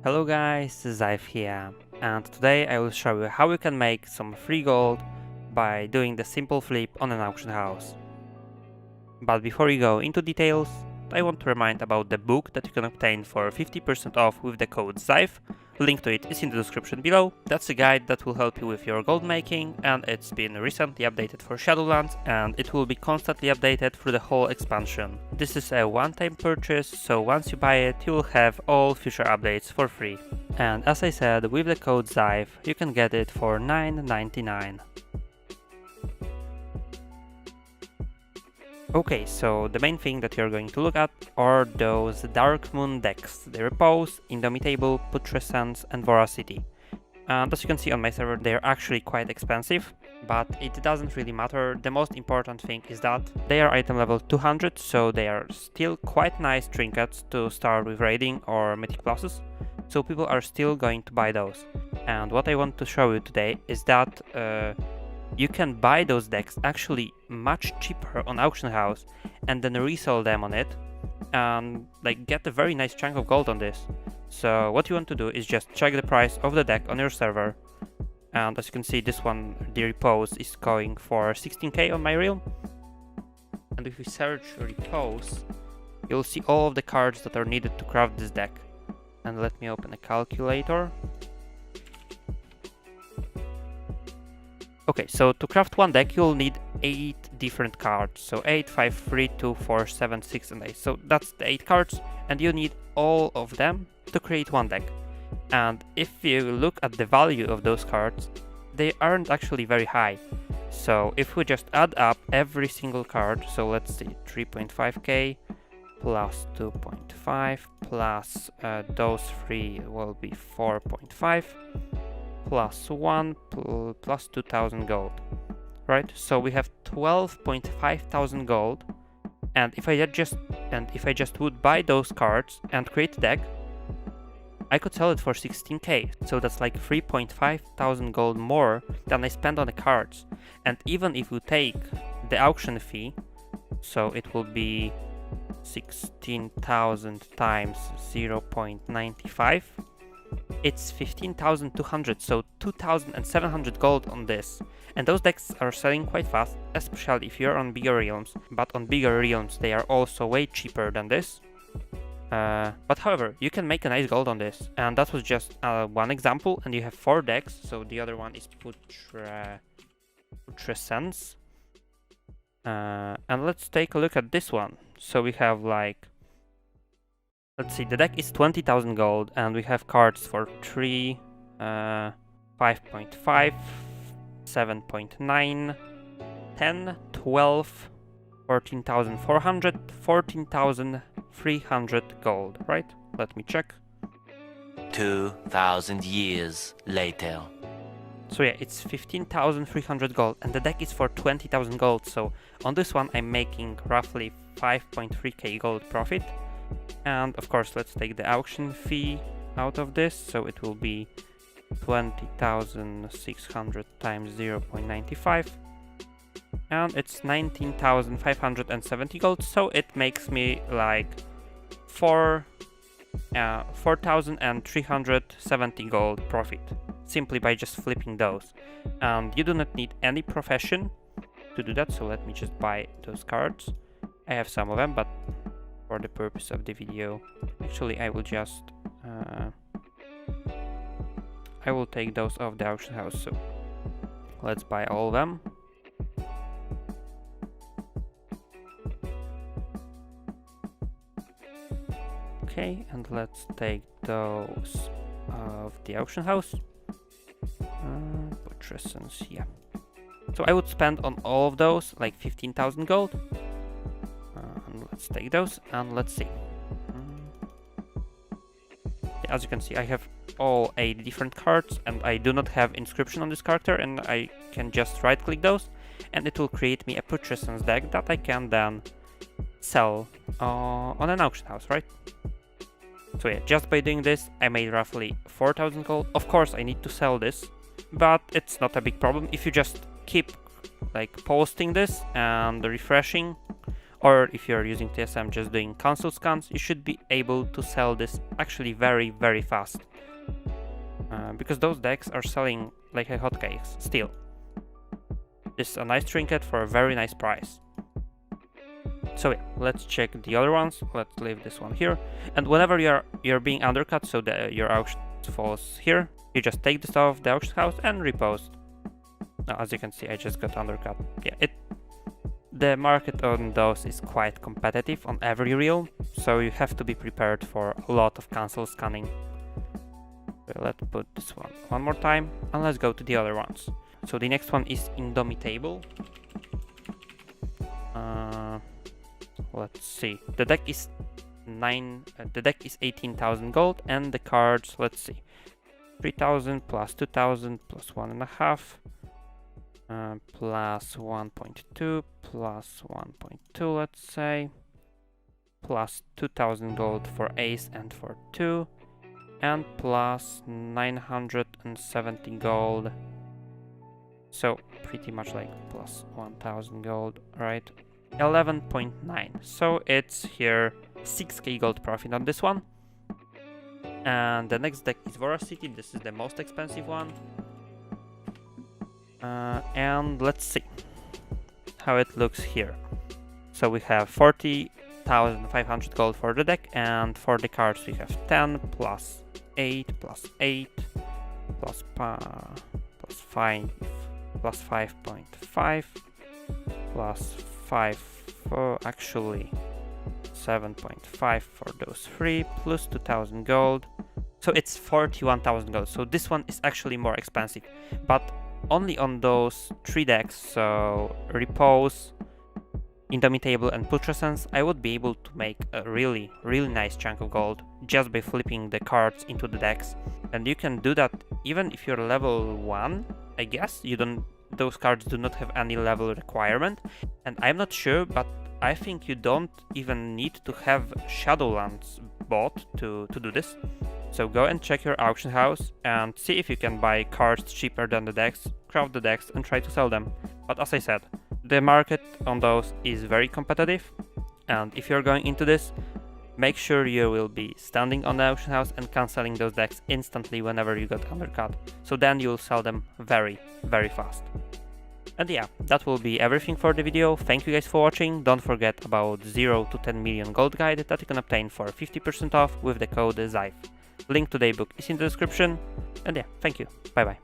Hello guys, Zaaif here, and today I will show you how you can make some free gold by doing the simple flip on an auction house. But before we go into details, I want to remind about the book that you can obtain for 50% off with the code Zaaif. Link to it is in the description below. That's a guide that will help you with your gold making, and it's been recently updated for Shadowlands, and it will be constantly updated through the whole expansion. This is a one-time purchase, so once you buy it, you will have all future updates for free. And as I said, with the code Zaaif, you can get it for $9.99. Okay, so the main thing that you're going to look at are those Dark Moon decks. They Repose, Indomitable, Putrescence and Voracity. And as you can see on my server, they're actually quite expensive, but it doesn't really matter. The most important thing is that they are item level 200, so they are still quite nice trinkets to start with raiding or mythic pluses, so people are still going to buy those. And what I want to show you today is that you can buy those decks actually much cheaper on auction house and then resell them on it and get a very nice chunk of gold on this. So what you want to do is just check the price of the deck on your server, and as you can see, this one, the Repose, is going for 16k on my realm. And if you search Repose, you'll see all of the cards that are needed to craft this deck. And let me open a calculator. Okay, so to craft one deck, you'll need 8 different cards. So 8, 5, 3, 2, 4, 7, 6, and 8. So that's the 8 cards, and you need all of them to create one deck. And if you look at the value of those cards, they aren't actually very high. So if we just add up every single card, so let's see, 3.5k plus 2.5 plus those 3 will be 4.5. plus 1 plus 2000 gold, right? So we have 12.5 thousand gold, and if I just would buy those cards and create a deck, I could sell it for 16k. So that's like 3.5 thousand gold more than I spend on the cards. And even if you take the auction fee, so it will be 16,000 times 0.95. It's 15,200, so 2,700 gold on this. And those decks are selling quite fast, especially if you're on bigger realms. But on bigger realms, they are also way cheaper than this. But however, you can make a nice gold on this. And that was just one example, and you have 4 decks. So the other one is Putrescence. And let's take a look at this one. So we have let's see, the deck is 20,000 gold, and we have cards for 3, 5.5, 7.9, 10, 12, 14,400, 14,300 gold, right? Let me check. 2,000 years later. So yeah, it's 15,300 gold, and the deck is for 20,000 gold, so on this one I'm making roughly 5.3k gold profit. And of course, let's take the auction fee out of this, so it will be 20,600 times 0.95, and it's 19,570 gold, so it makes me like 4,370 gold profit simply by just flipping those. And you do not need any profession to do that, so let me just buy those cards. I have some of them, but for the purpose of the video, actually I will just I will take those off the auction house, so let's buy all of them. Okay, and let's take those of the auction house. Putrescence, yeah. So I would spend on all of those like 15,000 gold. And let's take those, and let's see. As you can see, I have all 8 different cards, and I do not have inscription on this character, and I can just right click those, and it will create me a Putrescence deck that I can then sell on an auction house, right? So yeah, just by doing this, I made roughly 4,000 gold. Of course, I need to sell this, but it's not a big problem. If you just keep posting this and refreshing, or if you're using TSM just doing console scans, you should be able to sell this actually very, very fast. because those decks are selling like a hotcakes still. This is a nice trinket for a very nice price. So yeah, let's check the other ones. Let's leave this one here. And whenever you're being undercut, so that your auction falls here, you just take this off the auction house and repost. Now, as you can see, I just got undercut. Yeah, the market on those is quite competitive on every reel, so you have to be prepared for a lot of cancel scanning. So let's put this one more time, and let's go to the other ones. So the next one is Indomitable. Let's see. The deck is 18,000 gold, and the cards, let's see, 3,000 plus 2,000 plus 1.5 plus 1.2 plus 1.2, let's say, plus 2,000 gold for ace and for 2, and plus 970 gold. So pretty much like plus 1,000 gold, right? 11.9. So it's here 6k gold profit on this one. And the next deck is Voracity. This is the most expensive one. And let's see how it looks here. So we have 40,500 gold for the deck, and for the cards we have 10 plus 8 plus 8 plus 5 plus 5.5 plus 5, actually 7.5 for those three, plus 2,000 gold. So it's 41,000 gold. So this one is actually more expensive, but only on those three decks, so Repose, Indomitable and Putrescence, I would be able to make a really nice chunk of gold just by flipping the cards into the decks. And you can do that even if you're level 1, I guess. Those cards do not have any level requirement, and I'm not sure, but I think you don't even need to have Shadowlands bought to do this. So go and check your auction house and see if you can buy cards cheaper than the decks, craft the decks and try to sell them. But as I said, the market on those is very competitive, and if you're going into this, make sure you will be standing on the auction house and cancelling those decks instantly whenever you got undercut. So then you'll sell them very fast. And yeah, that will be everything for the video. Thank you guys for watching. Don't forget about 0 to 10 million gold guide that you can obtain for 50% off with the code Zaaif. Link to the ebook is in the description. And yeah, thank you. Bye bye.